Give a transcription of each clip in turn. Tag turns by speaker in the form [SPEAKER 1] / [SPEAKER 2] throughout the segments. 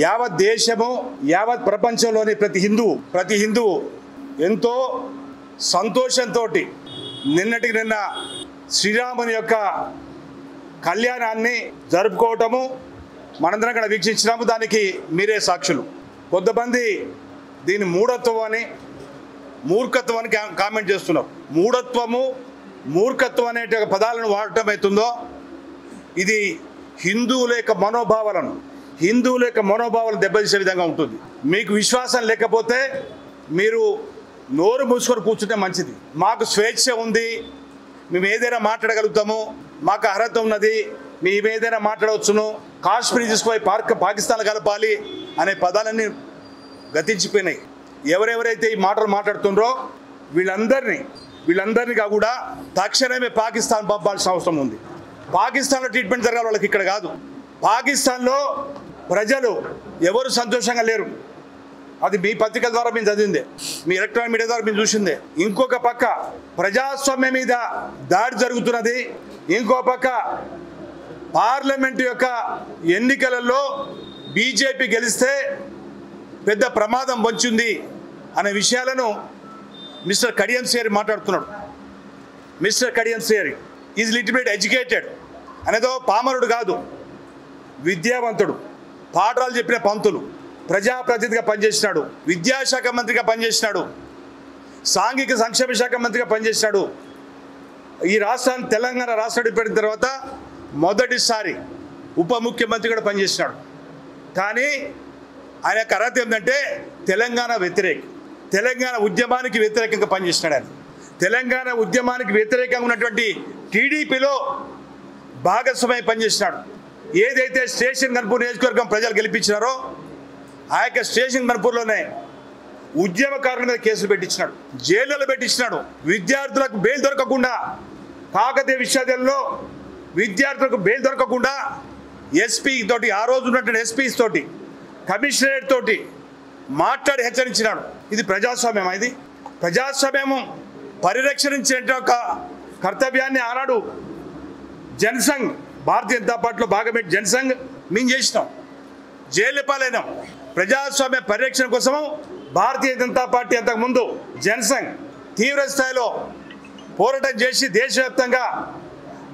[SPEAKER 1] యావత్ దేశము యావత్ ప్రపంచంలోని ప్రతి హిందువు ఎంతో సంతోషంతో నిన్నటికి నిన్న శ్రీరాముని యొక్క కళ్యాణాన్ని జరుపుకోవటము మనందరం ఇక్కడ వీక్షించినాము. దానికి మీరే సాక్షులు. కొంతమంది దీని మూర్ఖత్వం అని కామెంట్ చేస్తున్నారు. మూర్ఖత్వం అనే పదాలను వాడటం అవుతుందో ఇది హిందువుల యొక్క మనోభావాలను దెబ్బతీసే విధంగా ఉంటుంది. మీకు విశ్వాసం లేకపోతే మీరు నోరు మూసుకొని కూర్చుంటే మంచిది. మాకు స్వేచ్ఛ ఉంది, మేము ఏదైనా మాట్లాడగలుగుతాము, మాకు అర్హత ఉన్నది, మేము ఏదైనా మాట్లాడవచ్చును, కాశ్మీర్ తీసుకుపోయి పాకిస్తాన్ కలపాలి అనే పదాలన్నీ గతించిపోయినాయి. ఎవరెవరైతే ఈ మాటలు మాట్లాడుతున్నారో వీళ్ళందరినీ కూడా తక్షణమే పాకిస్తాన్ పంపాల్సిన అవసరం ఉంది. పాకిస్తాన్లో ట్రీట్మెంట్ జరగాలి వాళ్ళకి, ఇక్కడ కాదు. పాకిస్తాన్లో ప్రజలు ఎవరు సంతోషంగా లేరు. అది మీ పత్రికల ద్వారా మేము చదివిందే, మీ ఎలక్ట్రానిక్ మీడియా ద్వారా మేము చూసిందే. ఇంకొక పక్క ప్రజాస్వామ్యం మీద దాడి జరుగుతున్నది. ఇంకో పక్క పార్లమెంటు యొక్క ఎన్నికలలో బీజేపీ గెలిస్తే పెద్ద ప్రమాదం వచ్చింది అనే విషయాలను మిస్టర్ కడియం శ్రీహరి మాట్లాడుతున్నాడు. Mister Kadiyam Srihari is little bit educated అనేదో పామరుడు కాదు, విద్యావంతుడు, పాఠాలు చెప్పిన పంతులు, ప్రజాప్రతినిధిగా పనిచేసినాడు, విద్యాశాఖ మంత్రిగా పనిచేసినాడు, సాంఘిక సంక్షేమ శాఖ మంత్రిగా పనిచేసినాడు. ఈ రాష్ట్రాన్ని తెలంగాణ రాష్ట్రం ఏర్పడిన తర్వాత మొదటిసారి ఉప ముఖ్యమంత్రి కూడా పనిచేసినాడు. కానీ ఆయన యొక్క అర్హత ఏంటంటే తెలంగాణ ఉద్యమానికి వ్యతిరేకంగా పనిచేసినాడు. ఆయన తెలంగాణ ఉద్యమానికి వ్యతిరేకంగా ఉన్నటువంటి టీడీపీలో భాగస్వామ్యం పనిచేసినాడు. ఏదైతే స్టేషన్ గన్పూర్ నియోజకవర్గం ప్రజలు గెలిపించినారో ఆ యొక్క స్టేషన్ గన్పూర్లోనే ఉద్యమకారుల మీద కేసులు పెట్టించినాడు, జైళ్ళలో పెట్టించినాడు. విద్యార్థులకు బెయిల్ దొరకకుండా, కాకతీయ విశ్వవిద్యాలయంలో విద్యార్థులకు బెయిల్ దొరకకుండా ఎస్పీ తోటి, ఆ రోజు ఉన్నటువంటి ఎస్పీస్ తోటి, కమిషనరేట్ తోటి మాట్లాడి హెచ్చరించినాడు. ఇది ప్రజాస్వామ్యం. ఇది ప్రజాస్వామ్యము పరిరక్షించే ఒక కర్తవ్యాన్ని ఆనాడు జనసంఘ్, భారతీయ జనతా పార్టీలో భాగపెట్టి జనసంఘ్ మేము చేసినాం, జైలు పాలైనాం. ప్రజాస్వామ్య పరిరక్షణ కోసము భారతీయ జనతా పార్టీ అంతకుముందు జనసంఘ్ తీవ్ర స్థాయిలో పోరాటం చేసి దేశవ్యాప్తంగా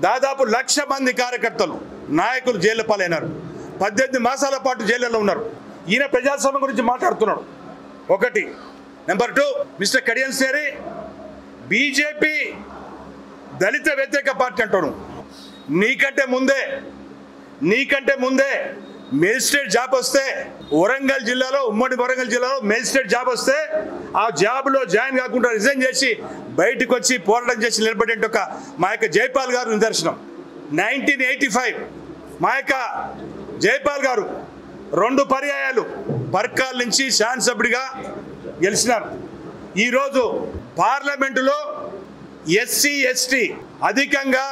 [SPEAKER 1] దాదాపు 1,00,000 మంది కార్యకర్తలు, నాయకులు జైలు పాలైనారు. 18 మాసాల పాటు జైళ్ళలో ఉన్నారు. ఈయన ప్రజాస్వామ్యం గురించి మాట్లాడుతున్నాడు. ఒకటి. Number 2, mister Kadiyam Srihari BJP దళిత వ్యతిరేక పార్టీ అంటాడు. నీకంటే ముందే మేజిస్ట్రేట్ జాబ్ వస్తే, వరంగల్ జిల్లాలో, ఉమ్మడి వరంగల్ జిల్లాలో మేజిస్ట్రేట్ జాబ్ వస్తే ఆ జాబ్లో జాయిన్ కాకుండా రిజైన్ చేసి బయటకు వచ్చి పోరాటం చేసి నిలబడే ఒక మా యొక్క జైపాల్ గారు నిదర్శనం. 1985 మా యొక్క జైపాల్ గారు 2 పర్యాయాలు పర్కాల నుంచి శాసనసభ్యుడిగా గెలిచినారు. ఈరోజు పార్లమెంటులో ఎస్సీ ఎస్టీ అధికంగా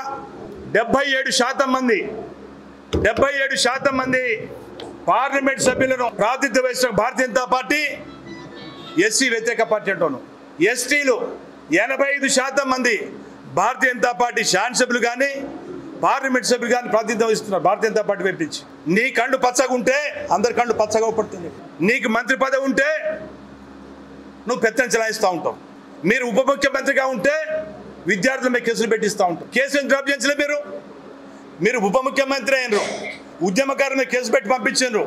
[SPEAKER 1] 77% మంది పార్లమెంట్ సభ్యులను ప్రాతినిధ్యం వహిస్తున్న భారతీయ జనతా పార్టీ ఎస్సీ వ్యతిరేక పార్టీ అంటాను. ఎస్టీలు 85% మంది భారతీయ జనతా పార్టీ శాసనసభ్యులు కానీ పార్లమెంట్ సభ్యులు కానీ ప్రాతినిధ్యం వహిస్తున్నారు భారతీయ జనతా పార్టీ వైపించి. నీ కళ్ళు పచ్చగా ఉంటే అందరి కళ్ళు పచ్చగా పడుతుంది. నీకు మంత్రి పదవి ఉంటే నువ్వు పెత్తనం చెలాయిస్తూ ఉంటావు. మీరు ఉప ముఖ్యమంత్రిగా ఉంటే విద్యార్థుల మీద కేసులు పెట్టిస్తూ ఉంటారు. కేసులు డ్రాప్ చేయించలే. మీరు ఉప ముఖ్యమంత్రి అయినరు, ఉద్యమకారుల మీద కేసు పెట్టి పంపించారు.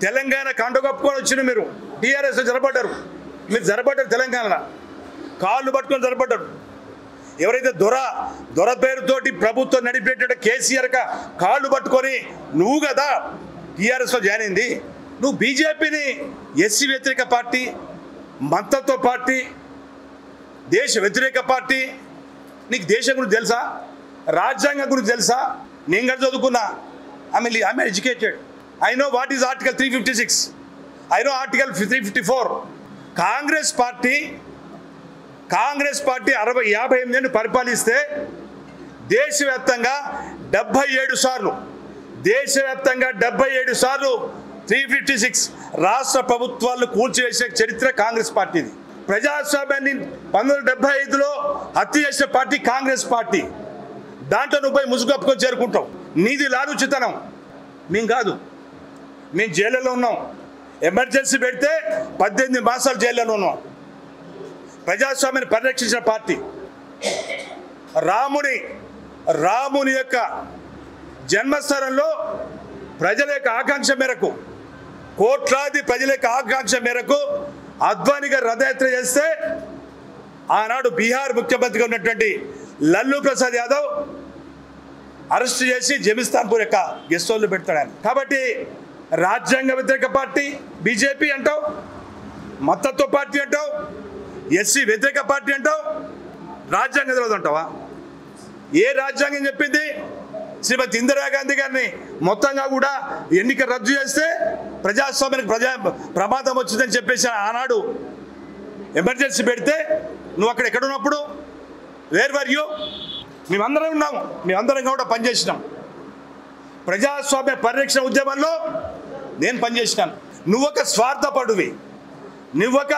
[SPEAKER 1] తెలంగాణ కండగొప్పుకొని వచ్చిన మీరు టీఆర్ఎస్లో జరపడ్డారు. మీరు జరపడ్డారు, తెలంగాణలో కాళ్ళు పట్టుకొని జరపడ్డారు. ఎవరైతే దొర పేరుతోటి ప్రభుత్వం నడిపేట కేసీఆర్ కాళ్ళు పట్టుకొని నువ్వు కదా టీఆర్ఎస్లో జాయిన్ అయింది. నువ్వు బీజేపీని ఎస్సీ వ్యతిరేక పార్టీ, మతత్వ పార్టీ, దేశ వ్యతిరేక పార్టీ. నీకు దేశం గురించి తెలుసా? రాజ్యాంగం గురించి తెలుసా? నేను కూడా చదువుకున్నా. I'm educated. I know what is article 356. I know article 354. Congress party 60-58 ఏళ్ళు పరిపాలిస్తే దేశవ్యాప్తంగా 77 సార్లు 356 రాష్ట్ర ప్రభుత్వాలను కూల్చివేసే చరిత్ర కాంగ్రెస్ పార్టీది. ప్రజాస్వామ్యాన్ని 1975లో హత్య చేసిన పార్టీ కాంగ్రెస్ పార్టీ. దాంట్లో నువ్వు పోయి ముసుగొప్పుకొని చేరుకుంటావు. నీది లాలుచితనం, మేము కాదు. మేము జైలులో ఉన్నాం. ఎమర్జెన్సీ పెడితే 18 మాసాలు జైల్లో ఉన్నాం. ప్రజాస్వామ్యాన్ని పరిరక్షించిన పార్టీ. రాముని యొక్క జన్మస్థలంలో ప్రజల యొక్క ఆకాంక్ష మేరకు, కోట్లాది ప్రజల యొక్క ఆకాంక్ష మేరకు అద్వానీ గారు రథయాత్ర చేస్తే ఆనాడు బీహార్ ముఖ్యమంత్రిగా ఉన్నటువంటి లల్లూ ప్రసాద్ యాదవ్ అరెస్ట్ చేసి జమిస్తాన్పూర్ యొక్క గెస్ట్ హౌస్లో పెడతాడు ఆయన. కాబట్టి రాజ్యాంగ వ్యతిరేక పార్టీ బీజేపీ అంటావు, మతత్వ పార్టీ అంటావు, ఎస్సీ వ్యతిరేక పార్టీ అంటావు, రాజ్యాంగ విరోధం అంటావా? ఏ రాజ్యాంగం చెప్పింది? శ్రీమతి ఇందిరాగాంధీ గారిని మొత్తంగా కూడా ఎన్నిక రద్దు చేస్తే ప్రజాస్వామ్యానికి ప్రమాదం వచ్చిందని చెప్పేసి ఆనాడు ఎమర్జెన్సీ పెడితే నువ్వు అక్కడ ఎక్కడున్నప్పుడు వేర్ వర్ యూ? మేమందరం ఉన్నాము, మేమందరం కూడా పనిచేసినాం. ప్రజాస్వామ్య పరిరక్షణ ఉద్యమంలో నేను పనిచేసినాను. నువ్వు ఒక స్వార్థపరుడివి, నువ్వొక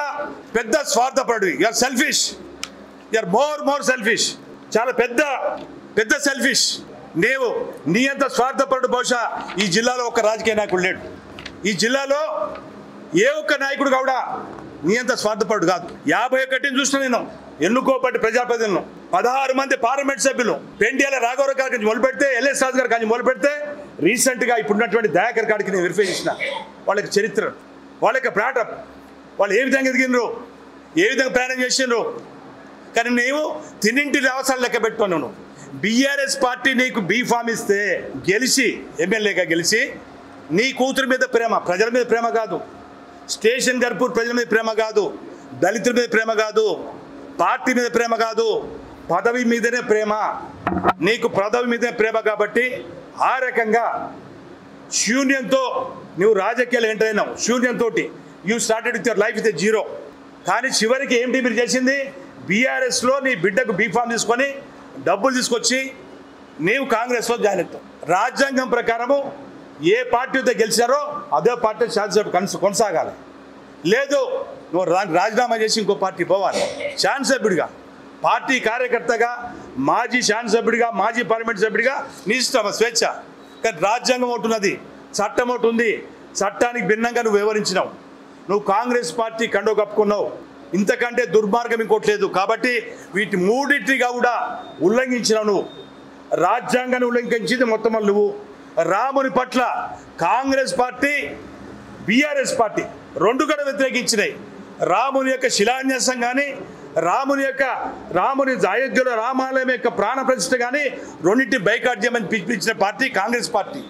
[SPEAKER 1] పెద్ద స్వార్థపరుడివి. You are selfish, you are more selfish, చాలా పెద్ద సెల్ఫిష్. నీ అంత స్వార్థపరుడు బహుశా ఈ జిల్లాలో ఒక రాజకీయ నాయకుడు లేడు. ఈ జిల్లాలో ఏ ఒక్క నాయకుడు కూడా నీ అంత స్వార్థపరుడు కాదు. 51 చూసిన నేను ఎన్నుకోబట్టి ప్రజాప్రతినిధులను 16 మంది పార్లమెంట్ సభ్యులు పెండియాల రాఘవరావు గారి నుంచి మొదలుపెడితే ఎల్ఎస్ రాజు గారి కానీ మొదలుపెడితే రీసెంట్గా ఇప్పుడున్నటువంటి దయాకర్ గారికి నేను వెరిఫై చేసిన వాళ్ళకి చరిత్ర, వాళ్ళ యొక్క ప్రాటప్, వాళ్ళు ఏ విధంగా ఎదిగినరు, ఏ విధంగా ప్రయాణం చేసినారు. కానీ నీవు తిన్నింటి అవసరాలు లెక్క పెట్టుకున్నాను. బీఆర్ఎస్ పార్టీ నీకు బీఫామ్ ఇస్తే గెలిచి ఎమ్మెల్యేగా గెలిచి నీ కూతురు మీద ప్రేమ, ప్రజల మీద ప్రేమ కాదు, స్టేషన్ గర్పూర్ ప్రజల మీద ప్రేమ కాదు, దళితుల మీద ప్రేమ కాదు, పార్టీ మీద ప్రేమ కాదు, పదవి మీదనే ప్రేమ. నీకు పదవి మీదనే ప్రేమ కాబట్టి ఆ రకంగా శూన్యంతో నువ్వు రాజకీయాలు ఎంటర్ అయినావు. శూన్యంతో you started with your life with zero. కానీ చివరికి ఏంటి మీరు చేసింది? బీఆర్ఎస్లో నీ బిడ్డకు బీఫామ్ తీసుకొని డబ్బులు తీసుకొచ్చి నీవు కాంగ్రెస్లో జాయిన్ అవుతావు. రాజ్యాంగం ప్రకారము ఏ పార్టీతో గెలిచారో అదే పార్టీ శాసనసభ్యుడు కొనసాగాలి. లేదు నువ్వు రాజీనామా చేసి ఇంకో పార్టీ పోవాలి. శాసనసభ్యుడిగా, పార్టీ కార్యకర్తగా, మాజీ శాసనసభ్యుడిగా, మాజీ పార్లమెంట్ సభ్యుడిగా నీ ఇష్టం, స్వేచ్ఛ. కానీ రాజ్యాంగం ఒకటి ఉన్నది, చట్టం ఒకటి ఉంది. చట్టానికి భిన్నంగా నువ్వు వివరించినావు. నువ్వు కాంగ్రెస్ పార్టీ కండో కప్పుకున్నావు. ఇంతకంటే దుర్మార్గం ఇంకోట్లేదు. కాబట్టి వీటి మూడింటిగా కూడా ఉల్లంఘించినావు నువ్వు. రాజ్యాంగాన్ని ఉల్లంఘించింది మొత్తం నువ్వు. రాముని పట్ల కాంగ్రెస్ పార్టీ, బీఆర్ఎస్ పార్టీ రెండు కూడా వ్యతిరేకించినాయి. రాముని యొక్క శిలాన్యాసం కానీ, రాముని అయోధ్యలో రామాలయం యొక్క ప్రాణ ప్రతిష్ఠ కానీ రెండింటి బైకాట్ చేయమని పిలిపించిన పార్టీ కాంగ్రెస్ పార్టీ.